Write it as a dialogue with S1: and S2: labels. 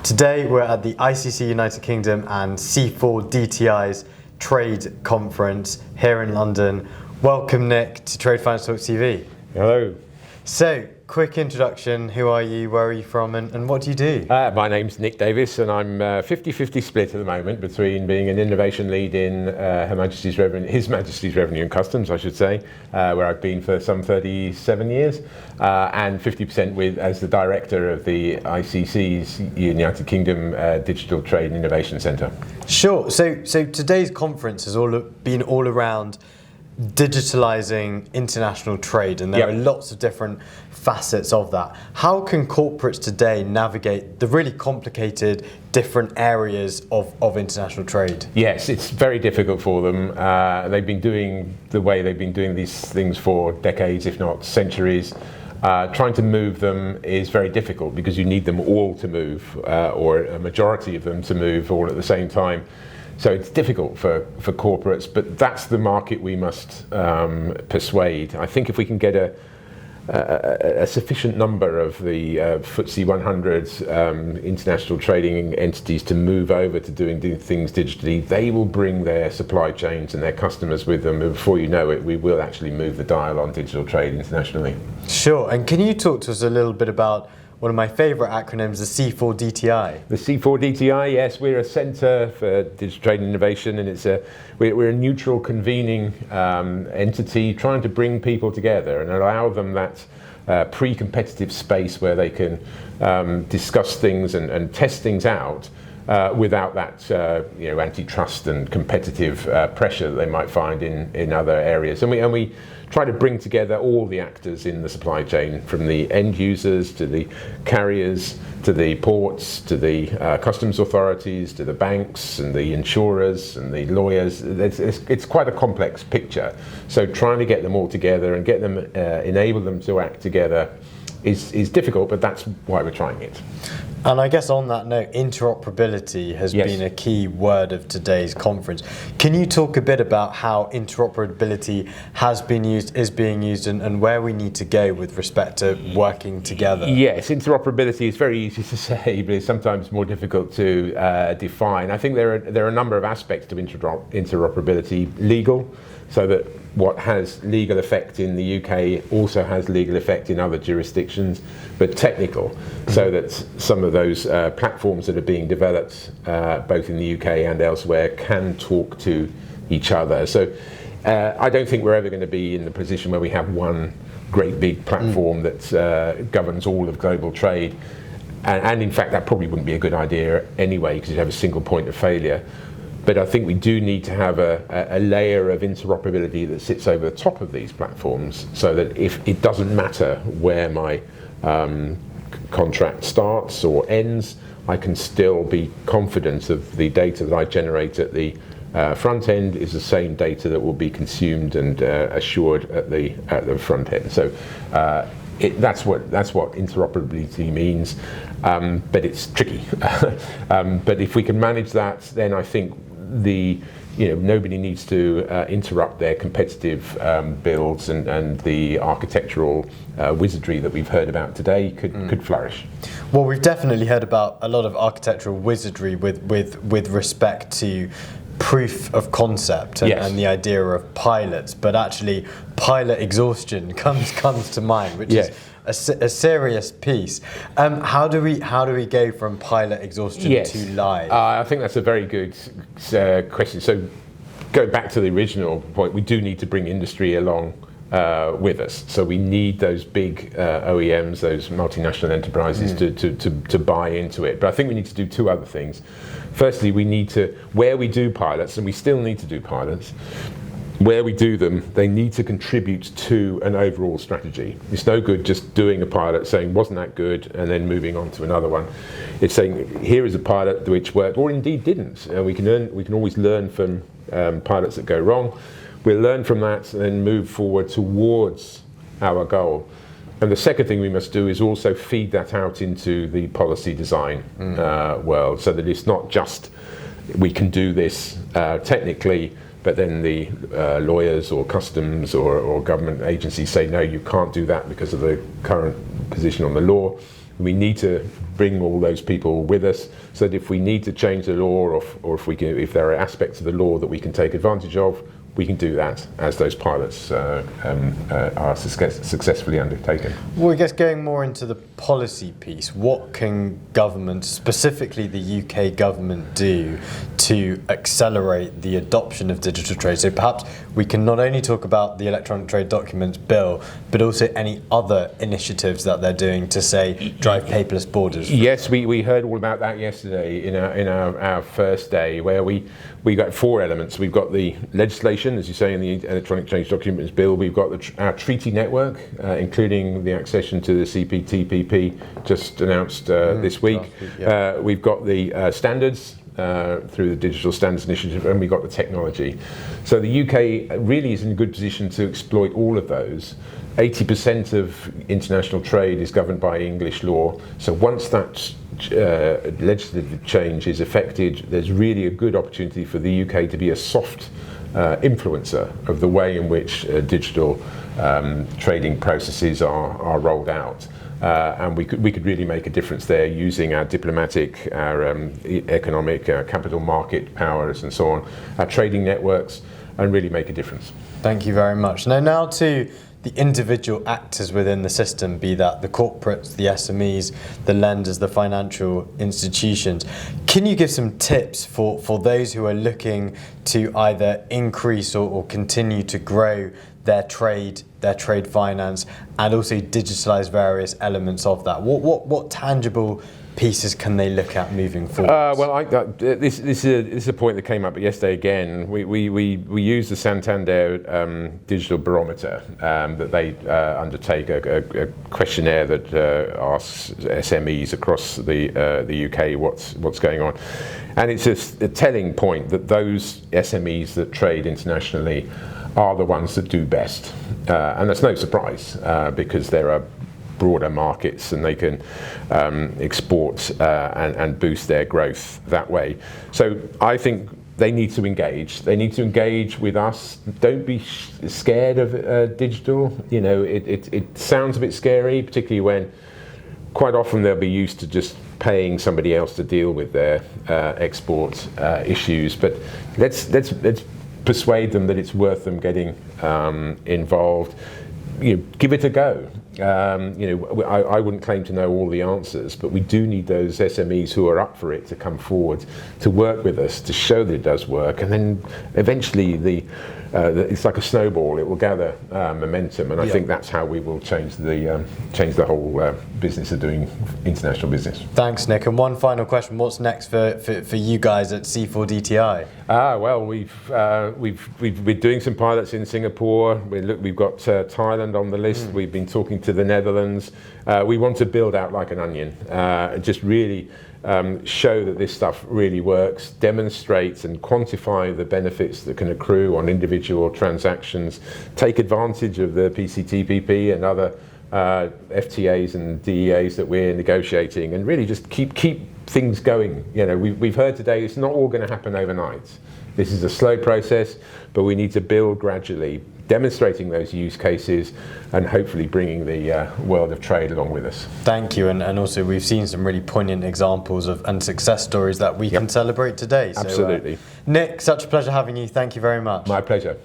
S1: Today we're at the ICC United Kingdom and C4DTI's trade conference here in London. Welcome, Nick, to Trade Finance Talk TV.
S2: Hello.
S1: So, quick introduction. Who are you, where are you from, and what do you do?
S2: My name's Nick Davis, and I'm 50-50 split at the moment between being an innovation lead in His Majesty's Revenue and Customs, I should say, where I've been for some 37 years, and 50% as the director of the ICC's United Kingdom Digital Trade and Innovation Centre.
S1: Sure. So today's conference has been all around digitalizing international trade, and there are lots of different facets of that. How can corporates today navigate the really complicated different areas of international trade?
S2: Yes, it's very difficult for them. They've been doing the way they've been doing these things for decades, if not centuries. Trying to move them is very difficult because you need them all to move, or a majority of them to move all at the same time. So it's difficult for corporates, but that's the market we must persuade. I think if we can get a sufficient number of the FTSE 100 international trading entities to move over to doing things digitally, they will bring their supply chains and their customers with them. And before you know it, we will actually move the dial on digital trade internationally.
S1: Sure. And can you talk to us a little bit about one of my favourite acronyms, the C4DTI?
S2: The C4DTI, yes, we're a centre for digital trade and innovation, and we're a neutral convening entity trying to bring people together and allow them that pre-competitive space where they can discuss things and test things out without that antitrust and competitive pressure that they might find in other areas. And we try to bring together all the actors in the supply chain, from the end users to the carriers to the ports to the customs authorities to the banks and the insurers and the lawyers. It's quite a complex picture. So trying to get them all together and get them, enable them to act together is difficult, but that's why we're trying it.
S1: And I guess on that note, interoperability has been a key word of today's conference. Can you talk a bit about how interoperability has been used, is being used, and where we need to go with respect to working together? Yes,
S2: interoperability is very easy to say, but it's sometimes more difficult to define. I think there are a number of aspects to interoperability. Legal, so that what has legal effect in the UK also has legal effect in other jurisdictions, but technical, so that some of those platforms that are being developed both in the UK and elsewhere can talk to each other. So I don't think we're ever going to be in the position where we have one great big platform that governs all of global trade, and in fact that probably wouldn't be a good idea anyway, because you have a single point of failure. But I think we do need to have a layer of interoperability that sits over the top of these platforms, so that if it doesn't matter where my contract starts or ends, I can still be confident of the data that I generate at the front end is the same data that will be consumed and assured at the front end. So that's what interoperability means, but it's tricky. But if we can manage that, then I think nobody needs to interrupt their competitive builds, and the architectural wizardry that we've heard about today could flourish.
S1: Well, we've definitely heard about a lot of architectural wizardry with respect to proof of concept and the idea of pilots, but actually pilot exhaustion comes to mind, which is a serious piece. How do we go from pilot exhaustion to live?
S2: I think that's a very good question. So go back to the original point, we do need to bring industry along with us. So we need those big OEMs, those multinational enterprises to buy into it. But I think we need to do two other things. Firstly, we need to, where we do pilots, and we still need to do pilots, where we do them, they need to contribute to an overall strategy. It's no good just doing a pilot, saying wasn't that good, and then moving on to another one. It's saying here is a pilot which worked, or indeed didn't. We can always learn from pilots that go wrong. We'll learn from that and then move forward towards our goal. And the second thing we must do is also feed that out into the policy design world, so that it's not just we can do this technically, but then the lawyers or customs or government agencies say, no, you can't do that because of the current position on the law. We need to bring all those people with us, so that if we need to change the law, or if there are aspects of the law that we can take advantage of, we can do that as those pilots are successfully undertaken.
S1: Well, I guess going more into the policy piece, what can government, specifically the UK government, do to accelerate the adoption of digital trade? So perhaps we can not only talk about the Electronic Trade Documents Bill, but also any other initiatives that they're doing to, say, drive paperless borders.
S2: Yes, we heard all about that yesterday in our first day, where we got 4 elements. We've got the legislation, as you say, in the Electronic Trade Documents Bill. We've got our treaty network, including the accession to the CPTPP, just announced this week. We've got the standards through the Digital Standards Initiative, and we've got the technology. So the UK really is in a good position to exploit all of those. 80% of international trade is governed by English law. So once that legislative change is effected, there's really a good opportunity for the UK to be a soft influencer of the way in which digital trading processes are rolled out. And we could really make a difference there using our diplomatic, our economic, our capital market powers and so on, our trading networks, and really make a difference.
S1: Thank you very much. Now to the individual actors within the system, be that the corporates, the SMEs, the lenders, the financial institutions. Can you give some tips for those who are looking to either increase or continue to grow their trade finance, and also digitalize various elements of that? What tangible pieces can they look at moving forward?
S2: This is a point that came up yesterday again. We use the Santander digital barometer that they undertake, a questionnaire that asks SMEs across the UK what's going on, and it's a telling point that those SMEs that trade internationally are the ones that do best, and that's no surprise because there are broader markets and they can export and boost their growth that way. So I think they need to engage. They need to engage with us. Don't be scared of digital. You know, it sounds a bit scary, particularly when quite often they'll be used to just paying somebody else to deal with their export issues. But let's persuade them that it's worth them getting involved. You know, give it a go. I wouldn't claim to know all the answers, but we do need those SMEs who are up for it to come forward to work with us to show that it does work, and then eventually it's like a snowball. It will gather momentum, and I think that's how we will change the whole business of doing international business.
S1: Thanks, Nick. And one final question: what's next for you guys at C4DTI?
S2: Well, we've been doing some pilots in Singapore. We've got Thailand on the list. We've been talking to the Netherlands. We want to build out like an onion, just really show that this stuff really works, demonstrate and quantify the benefits that can accrue on individual transactions, take advantage of the PCTPP and other FTAs and DEAs that we're negotiating, and really just keep things going. You know, we've heard today it's not all going to happen overnight. This is a slow process, but we need to build gradually, demonstrating those use cases and hopefully bringing the world of trade along with us.
S1: Thank you, and also we've seen some really poignant examples and success stories that we can celebrate today.
S2: Absolutely.
S1: So, Nick, such a pleasure having you. Thank you very much.
S2: My pleasure.